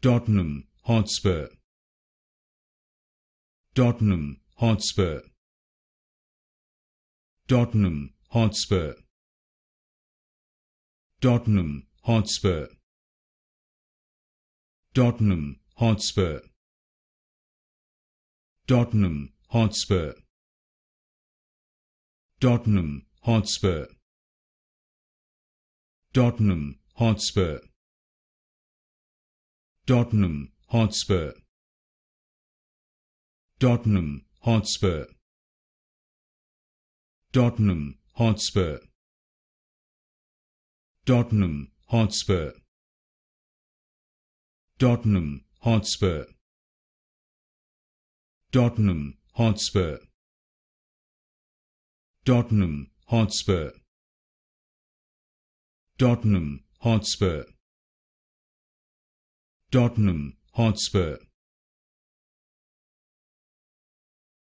Tottenham Hotspur, Tottenham Hotspur, Tottenham Hotspur, Tottenham Hotspur, Tottenham Hotspur, Tottenham Hotspur, Tottenham Hotspur, Tottenham Hotspur, Tottenham Hotspur, Tottenham Hotspur, Tottenham Hotspur, Tottenham Hotspur, Tottenham Hotspur, Tottenham Hotspur, Tottenham Hotspur, Tottenham Hotspur, Tottenham Hotspur,